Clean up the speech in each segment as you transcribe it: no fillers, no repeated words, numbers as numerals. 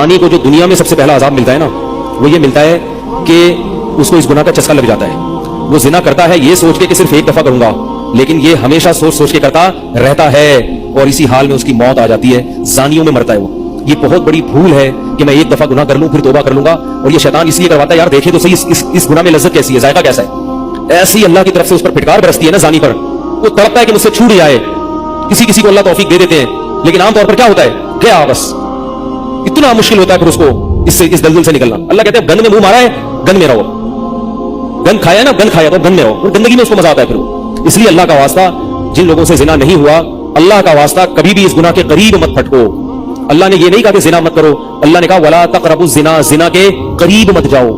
शैतानी को जो दुनिया में सबसे पहला अजाब मिलता है ना, वो ये मिलता है कि उसको इस गुनाह का चस्का लग जाता है। वो जिना करता है ये सोच के कि सिर्फ एक दफा करूंगा, लेकिन ये हमेशा सोच सोच के करता रहता है और इसी हाल में उसकी मौत आ जाती है, जानियों में मरता है वो। ये बहुत बड़ी भूल है कि मैं एक दफा गुनाह कर लूं फिर तौबा कर लूंगा, और ये शैतान इसलिए करवाता है, यार देखे तो सही इस गुनाह में लज्जत कैसी है, जायका कैसा है। ऐसी अल्लाह की तरफ से उस पर फिटकार बरसती है ना जानी पर, वो तड़पता है कि मुझसे छूट जाए। किसी किसी को अल्लाह तौफीक दे देते हैं, लेकिन आमतौर पर क्या होता है, गया बस। इतना मुश्किल होता है फिर उसको इस दलदल से निकलना। अल्लाह कहते हैं गन में मुंह मारा है, गन में रहो, गन खाया ना, गन खाया तो गन में रहो, और गंदगी में उसको मजा आता है फिर। इसलिए अल्लाह का वास्ता, जिन लोगों से जिना नहीं हुआ, अल्लाह का वास्ता कभी भी इस गुनाह के करीब मत फटको। अल्लाह ने ये नहीं कहा कि जिना मत करो, अल्लाह ने कहा वला तक़रबुज़ ज़िना, जिना के करीब मत जाओ।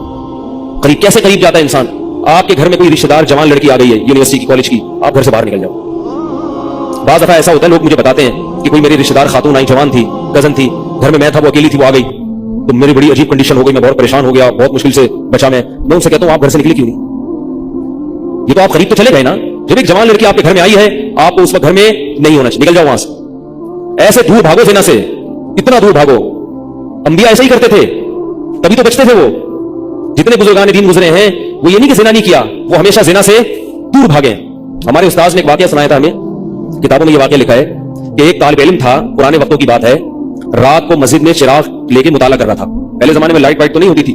करीब कैसे करीब जाता है इंसान? आपके घर में कोई रिश्तेदार जवान लड़की आ गई है यूनिवर्सिटी की, कॉलेज की, आप घर से बाहर निकल जाओ। बाज़ दफा ऐसा होता है, लोग मुझे बताते हैं कि कोई मेरी रिश्तेदार खातून आई, जवान थी, कजन थी, घर में मैं था, वो अकेली थी, वो आ गई तो मेरी बड़ी अजीब कंडीशन हो गई, मैं बहुत परेशान हो गया, बहुत मुश्किल से बचा मैं उनसे कहता हूं आप घर से निकले क्यों नहीं? ये तो आप करीब तो चले गए ना। जब एक जवान लड़की आपके घर में आई है, आपको उस वक्त घर में नहीं होना चाहिए, निकल जाओ वहां से, ऐसे दूर भागो जिना से, इतना दूर भागो। अंबिया ऐसे ही करते थे, तभी तो बचते थे वो। जितने बुजुर्गान दीन गुजरे हैं, वो ये नहीं कि जिना नहीं किया, वो हमेशा जिना से दूर भागे। हमारे उस्ताद ने एक वाकया सुनाया था हमें, किताबों में ये वाकया लिखा है कि एक तालिब इल्म था, पुराने वक्तों की बात है, रात को मस्जिद में चिराग लेके मुताला कर रहा था। पहले जमाने में लाइट वाइट तो नहीं होती थी,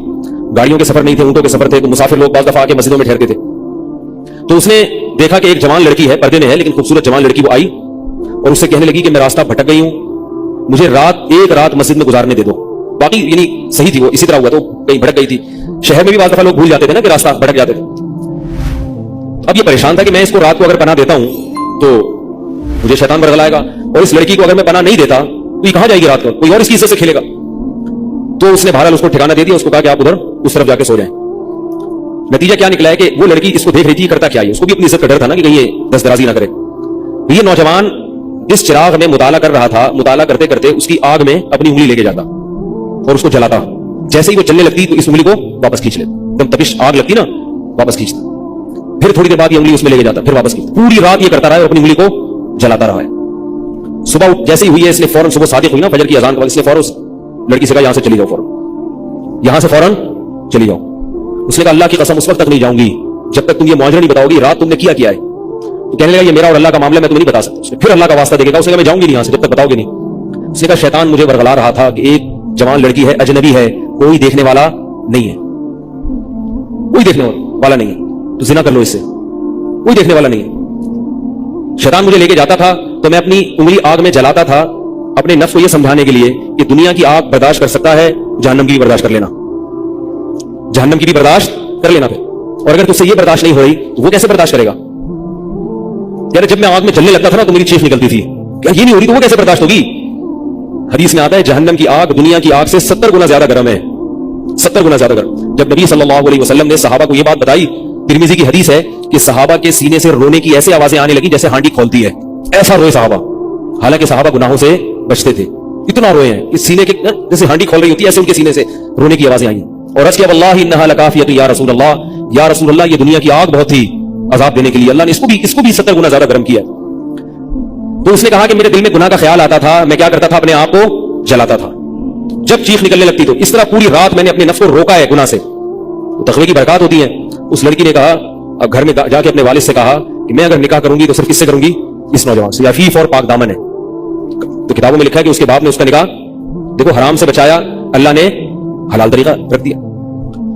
गाड़ियों के सफर नहीं थे, ऊंटों के सफर थे, तो मुसाफिर लोग बाज़ दफा आके मस्जिदों में ठहरते थे। तो उसने देखा कि एक जवान लड़की है, पर्दे में है, लेकिन खूबसूरत जवान लड़की, वो आई और उससे कहने लगी कि मैं रास्ता भटक गई हूं, मुझे एक रात मस्जिद में गुजारने दे दो। बाकी यानी सही थी वो, इसी तरह हुआ तो कहीं भटक गई थी। शहर में भी बाज़ दफा लोग भूल जाते थे ना कि रास्ता भटक जाते थे। अब ये परेशान था कि मैं इसको रात को अगर पनाह देता हूं तो मुझे शैतान बरगलाएगा, और इस लड़की को अगर मैं पनाह नहीं देता तो ये कहां जाएगी रात को, कोई और इसकी इज्जत से खेलेगा। तो उसने बहरहाल उसको ठिकाना दे दिया, उसको कहा कि आप उधर उस तरफ जाके सो जाएं। नतीजा क्या निकला है कि वो लड़की इसको देख रही थी, करता क्या है, उसको भी अपनी इज्जत का डर था ना कि कहीं ये दस्तदराजी ना करे। ये नौजवान इस चिराग में मुताला कर रहा था, मुताला करते करते उसकी आग में अपनी उंगली लेके जाता और उसको जलाता। जैसे ही वो जलने लगती तो इस उंगली को वापस खींच लेता, एकदम तपिश आग लगती ना, वापस खींचता। फिर थोड़ी देर बाद ये उंगली उसमें लेके जाता, फिर वापस खींचता। पूरी रात ये करता रहा और अपनी उंगली को जलाता रहा है। सुबह जैसे ही हुई है, इसने फौरन, सुबह सादिक हुई ना फजर की अजान के बाद, इसने फौरन उस लड़की से कहा यहां से चली जाओ, फौरन यहां से फौरन चली जाओ। उसने कहा अल्लाह की कसम उस वक्त तक नहीं जाऊंगी जब तक तुम ये मुआवजा नहीं बताओगी, रात तुमने किया क्या है। तो कहने लगा ये मेरा और अल्लाह का मामला, मैं तुम्हें नहीं बता सकता। फिर अल्लाह का वास्ता देखेगा, उसने कहा मैं जाऊंगी नहीं यहां से जब तक बताओगे नहीं। उसने कहा शैतान मुझे बरगला रहा था कि एक जवान लड़की है, अजनबी है, कोई देखने वाला नहीं है, कोई देखने वाला नहीं है, तो जिना कर लो इससे, कोई देखने वाला नहीं है। शैतान मुझे लेके जाता था तो मैं अपनी उंगली आग में जलाता था, अपने नफ्स को यह समझाने के लिए कि दुनिया की आग बर्दाश्त कर सकता है, जहन्नम की भी बर्दाश्त कर लेना, जहन्नम की भी बर्दाश्त कर लेना। फिर और अगर तुझसे ये बर्दाश्त नहीं हो रही तो वो कैसे बर्दाश्त करेगा? यार जब मैं आग में जलने लगता था ना तो मेरी चीख निकलती थी, क्या ये नहीं हो रही तो वो कैसे बर्दाश्त होगी? हदीस में आता है जहन्नम की आग दुनिया की आग से 70 गुना ज्यादा गर्म है, 70 गुना ज्यादा गर्म। जब नबी सल्लल्लाहु अलैहि वसल्लम ने सहाबा को यह बात बताई, तिरमिज़ी की हदीस है कि सहाबा के सीने से रोने की ऐसी आवाजें आने लगी जैसे हांडी खोलती है, ऐसा रोए सहाबा। हालांकि सहाबा गुनाहों से बचते थे, इतना रोए हैं कि सीने के जैसे हांडी खोल रही होती है, ऐसे उनके सीने से रोने की आवाजें आई। और अर्ज़ किया वल्लाहि इन्नहा लकाफियतु या रसूल अल्लाह, या रसूल अल्लाह ये दुनिया की आग बहुत थी अजाब देने के लिए, अल्लाह ने इसको भी 70 गुना ज्यादा गर्म किया। तो उसने कहा कि मेरे दिल में गुनाह का ख्याल आता था, मैं क्या करता था, अपने आप को जलाता था। जब चीख निकलने लगती तो इस तरह पूरी रात मैंने अपने नफ्स को रोका है गुनाह से। तो तक़वे की बरकत होती है। उस लड़की ने कहा, अब घर में जाके अपने वालिद से कहा कि मैं अगर निकाह करूंगी तो सिर्फ किससे करूंगी, इस नौजवान से, अफीफ और पाक दामन है। तो किताबों में लिखा है कि उसके बाप ने उसका निकाह देखो हराम से बचाया, अल्लाह ने हलाल तरीका रख दिया।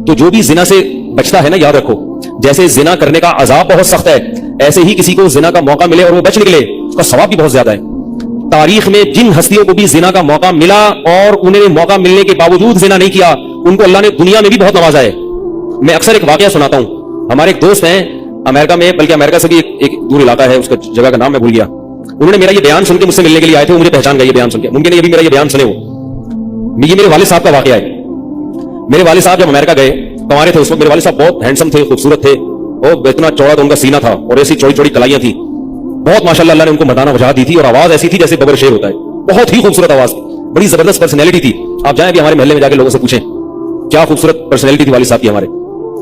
तो जो भी जिना से बचता है ना, याद रखो जैसे जिना करने का अजाब बहुत सख्त है, ऐसे ही किसी को जिना का मौका मिले और वो बच निकले, उसका सवाब भी बहुत ज्यादा है। तारीख में जिन हस्तियों को भी जिना का मौका मिला और उन्हें मौका मिलने के बावजूद जिना नहीं किया, उनको अल्लाह ने दुनिया में भी बहुत नवाजा है। मैं अक्सर एक वाकया सुनाता हूं। हमारे एक दोस्त हैं अमेरिका में, बल्कि अमेरिका से भी एक दूर इलाका है, उसका जगह का नाम मैं भूल गया। उन्होंने मेरा ये बयान सुन के मुझसे मिलने के लिए आए थे, वो मुझे पहचान गए ये बयान सुन के। मुमकिन है ये भी मेरा ये बयान सुने वो। ये मेरे वालिद साहब का वाकया है। मेरे वालिद साहब जब अमेरिका गए तो हमारे थे उस वक्त, मेरे वालिद साहब बहुत हैंडसम थे, खूबसूरत थे, और इतना चौड़ा तो उनका सीना था और ऐसी चौड़ी चौड़ी कलाइयां थी, बहुत माशाल्लाह अल्लाह ने उनको मर्दाना वजह दी थी, और आवाज ऐसी थी जैसे बबर शेर होता है, बहुत ही खूबसूरत आवाज थी, बड़ी जबरदस्त पर्सनैलिटी थी। आप जाएं भी हमारे महल्ले में जाके लोगों से पूछें क्या खूबसूरत पर्सनैलिटी थी वालिद साहब की हमारे।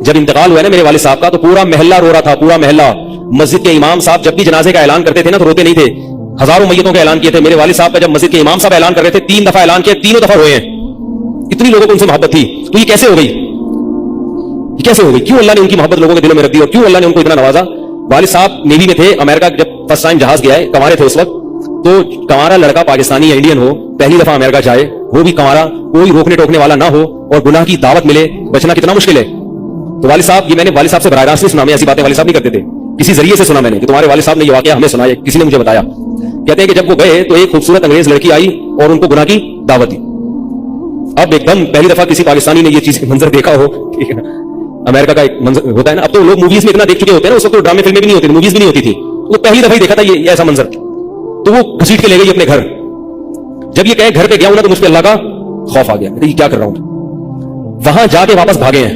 जब इंतकाल हुआ ना मेरे वालिद साहब का, तो पूरा महल्ला रो रहा था, पूरा महल्ला। मस्जिद के इमाम साहब जब भी जनाजे का ऐलान करते थे ना तो रोते नहीं थे, हजारों मैयतों का ऐलान किए थे। मेरे वालिद साहब का जब मस्जिद के इमाम साहब ऐलान कर रहे थे, 3 दफा ऐलान किया, तीनों दफा रोए हैं, इतनी लोगों को उनसे मोहब्बत थी, तो ये कैसे हो गई? ये कैसे हो गई? क्यों अल्लाह ने उनकी मोहब्बत लोगों के दिलों में रख दी और क्यों अल्लाह ने उनको इतना नवाजा? वालिद साहब नेवी में थे, अमेरिका जब फर्स्ट टाइम जहाज गया है, कंवारे थे उस वक्त, तो कंवारा लड़का पाकिस्तानी या इंडियन हो, पहली दफा अमेरिका जाए, वो भी कंवारा, कोई रोकने टोकने वाला ना हो और गुनाह की दावत मिले, बचना कितना मुश्किल है। तो वालिद साहब, ये मैंने वालिद साहब से बराह रास्त नहीं सुना, मैं ऐसी बातें वालिद साहब नहीं करते थे, किसी जरिए से सुना मैंने कि तुम्हारे वालिद साहब ने ये वाकया हमें सुनाया, किसी ने मुझे बताया। कहते हैं कि जब वो गए तो एक खूबसूरत अंग्रेज लड़की आई और उनको गुनाह की दावत दी। अब एकदम पहली दफा किसी पाकिस्तानी ने ये चीज मंजर देखा हो, ठीक है ना, अमेरिका का एक मंजर होता है ना, अब तो लोग मूवीज में इतना देख चुके होते हैं ना, उस वक्त तो ड्रामे फिल्में भी नहीं होती, मूवीज भी नहीं होती थी, वो पहली दफा ही देखा था ये ऐसा मंजर, तो वो घसीट के ले गई अपने घर। जब ये कहे घर पे गया हूं ना, तो मुझ पर अल्लाह का खौफ आ गया, ये क्या कर रहा हूं। वहां जाके वापस भागे हैं।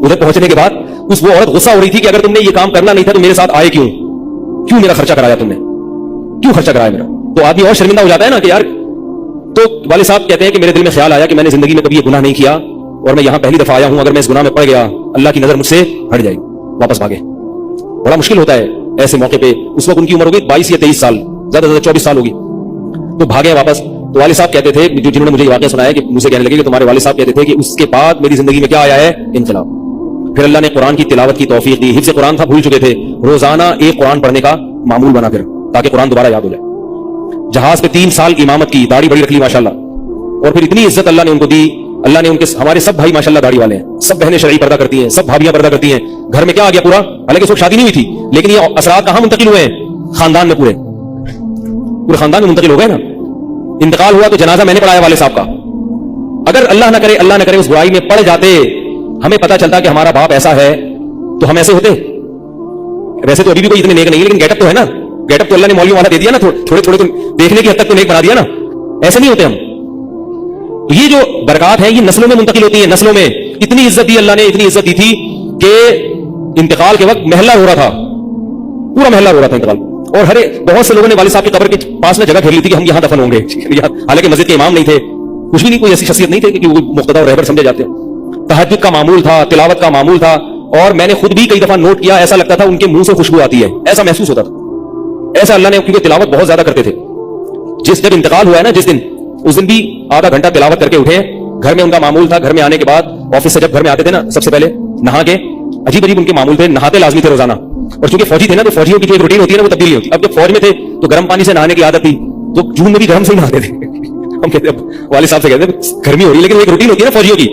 उधर पहुंचने के बाद उस वो औरत गुस्सा हो रही थी कि अगर तुमने ये काम करना नहीं था तो मेरे साथ आए क्यों, क्यों मेरा खर्चा कराया तुमने, क्यों खर्चा कराया मेरा। तो आदमी और शर्मिंदा हो जाता है ना कि यार। तो वालिद साहब कहते हैं कि मेरे दिल में ख्याल आया कि मैंने जिंदगी में कभी ये गुनाह नहीं किया और मैं यहां पहली दफा आया हूं, अगर मैं इस गुनाह में पड़ गया अल्लाह की नजर मुझसे हट जाएगी, वापस भागे। बड़ा मुश्किल होता है ऐसे मौके पे। उस वक्त उनकी उम्र होगी 22 या 23 साल, ज्यादा से ज्यादा 24 साल होगी, तो भागे वापस। तो वालिद साहब कहते थे, जिन्होंने मुझे ये वाकया सुनाया, कि मुझे कहने लगे कि तुम्हारे वालिद साहब कहते थे कि उसके बाद मेरी जिंदगी में क्या आया है, इनकलाब। फिर अल्लाह ने कुरान की तिलावत की तौफीक दी, हिफ्ज़ कुरान था, भूल चुके थे, रोजाना एक कुरान पढ़ने का मामूल बना कर, ताकि कुरान दोबारा याद हो जाए। जहाज पे 3 साल इमामत की, दाढ़ी बड़ी रख ली माशाल्लाह, और फिर इतनी इज्जत अल्लाह ने उनको दी। अल्लाह ने उनके, हमारे सब भाई माशाल्लाह दाढ़ी वाले हैं, सब बहनें शरई पर्दा करती हैं, सब भाभियां पर्दा करती हैं। घर में क्या आ गया पूरा, हालांकि उस वक्त शादी नहीं हुई थी, लेकिन ये असरात कहां मुंतकिल हुए हैं, खानदान में, पूरे खानदान में मुंतकिल हो गए ना। इंतकाल हुआ तो जनाजा मैंने पढ़ाया वाले साहब का। अगर अल्लाह ना करे उस बुराई में पड़ जाते, हमें पता चलता कि हमारा बाप ऐसा है, तो हम ऐसे होते। वैसे तो अभी भी कोई इतने नेक नहीं, लेकिन गेटअप तो है ना, गेटअप तो अल्लाह ने मौलवियों वाला दे दिया ना, थोड़े थोड़े तो देखने की हद तक तो नेक बना दिया ना, ऐसे नहीं होते हम। तो ये जो बरकत है ये नस्लों में मुंतकिल होती है, नस्लों में। इतनी इज्जत दी अल्लाह ने, इतनी इज्जत दी थी कि इंतकाल के वक्त महल्ला हो रहा था, पूरा महल्ला हो रहा था इंतकाल। और हरे बहुत से लोगों ने वालिद साहब की कब्र के पास में जगह घेर ली थी कि हम यहां दफन होंगे। हालांकि मस्जिद के इमाम नहीं थे, कुछ भी नहीं, कोई ऐसी शख्सियत नहीं थे कि वो मुक्तदा और रहबर समझे जाते हैं। तहज्जुद का मामूल था, तिलावत का मामूल था, और मैंने खुद भी कई दफा नोट किया, ऐसा लगता था उनके मुंह से खुशबू आती है, ऐसा महसूस होता था। ऐसा अल्लाह ने, क्योंकि तिलावत बहुत ज्यादा करते थे। जब इंतकाल हुआ है ना, जिस दिन, उस दिन भी आधा घंटा तिलावत करके उठे। घर में उनका मामूल था, घर में आने के बाद, ऑफिस से जब घर में आते थे ना, सबसे पहले नहा के, अजीब अजीब उनके मामूल थे, नहाते लाजमी थे रोजाना। और चूंकि फौजी थे ना, तो फौजियों की जो एक रूटीन होती है ना, वो तब्दील होती। अब जब फौज में थे तो गर्म पानी से नहाने की आदत थी, तो जून में भी गर्म से ही नहाते थे। हम कहते, वालिद साहब से कहते गर्मी हो रही, लेकिन एक रूटीन होती है ना फौजियों की,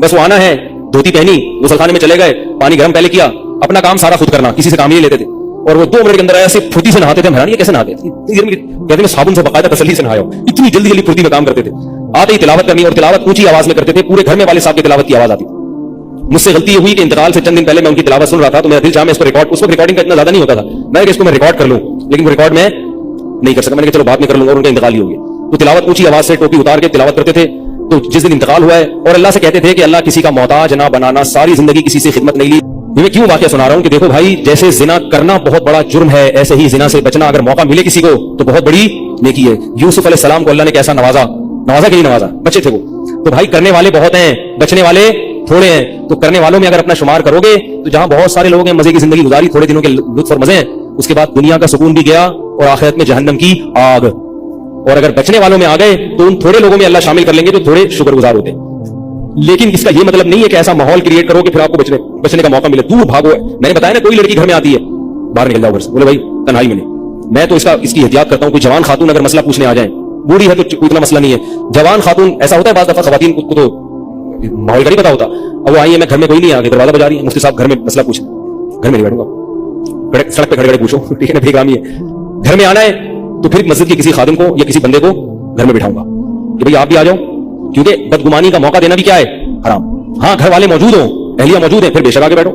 बस वो आना है, धोती पहनी, गुसलखाने में चले गए, पानी गर्म पहले किया, अपना काम सारा खुद करना, किसी से काम ही नहीं लेते थे। और वो 2 मिनट के अंदर ऐसे फुर्ती से नहाते थे। हैरान, ये कैसे नहाते थे, कहते मैं साबुन से बकायदा तसल्ली से नहाया, इतनी जल्दी जल्दी फुर्ती में काम करते थे। आते ही तिलावत करनी, और तिलावत ऊंची आवाज में करते थे, पूरे घर में वालिद साहब की तिलावत की आवाज आती। मुझसे गलती ये हुई कि इंतकाल से चंद दिन पहले मैं उनकी तिलावत सुन रहा था, तो मेरा दिल चाहा मैं इसको रिकॉर्ड, उस वक्त रिकॉर्डिंग का इतना ज्यादा नहीं होता था, मैं इसको मैं रिकॉर्ड कर लूं, लेकिन वो रिकॉर्ड में नहीं कर सका। मैंने कहा चलो बाद में कर लूंगा, और उनका इंतकाल ही हो गया। तो तिलावत ऊंची आवाज से टोपी उतार के तिलावत करते थे। तो जिस दिन इंतकाल हुआ है, और अल्लाह से कहते थे कि अल्लाह किसी का मोहताज ना बनाना, सारी जिंदगी किसी से खिदमत नहीं ली। मैं क्यों वाकया सुना रहा हूं कि देखो भाई, जैसे जिना करना बहुत बड़ा जुर्म है, ऐसे ही जिना से बचना अगर मौका मिले किसी को तो बहुत बड़ी नेकी है। यूसुफ अलैहिस्सलाम को अल्लाह ने कैसा नवाजा, नवाजा कि नहीं नवाजा, बच्चे थे वो। तो भाई करने वाले बहुत हैं, बचने वाले थोड़े हैं। तो करने वालों में अगर अपना शुमार करोगे तो जहां बहुत सारे लोग हैं, मजे की जिंदगी गुजारी, थोड़े दिनों के लुत्फ और मजे हैं, उसके बाद दुनिया का सुकून भी गया और आखिरत में जहन्नम की आग। और अगर बचने वालों में आ गए तो उन थोड़े लोगों में अल्लाह शामिल कर लेंगे जो थोड़े शुक्रगुजार होते हैं। लेकिन इसका यह मतलब नहीं है कि ऐसा माहौल क्रिएट करो कि फिर आपको बचने का मौका मिले, दूर भागो। मैंने बताया ना, कोई लड़की घर में आती है, बाहर निकल जाओ घर से, बोले भाई तन्हाई में नहीं। मैं तो इसकी एहतियात करता हूं। कोई जवान खातून अगर मसला पूछने आ जाए, बूढ़ी है तो कोई इतना मसला नहीं है, जवान खातून, ऐसा होता है बात दफा खवातीन को तो माहौल का नहीं पता होता। अब वो आई है, मैं घर में कोई नहीं आ गया, दरवाजा बजा रही है, मुफ्ती साहब घर में मसला पूछ, घर में नहीं बैठूंगा, सड़क पे खड़े खड़े पूछो, ठीक है ना, बेगामी है। घर में आना है तो फिर मस्जिद के किसी खादिम को या किसी बंदे को घर में बिठाऊंगा कि भाई आप भी आ जाओ, क्योंकि बदगुमानी का मौका देना भी क्या है, हराम। हाँ, घर वाले मौजूद हो, अहलिया मौजूद है, फिर बेशक आगे बैठो।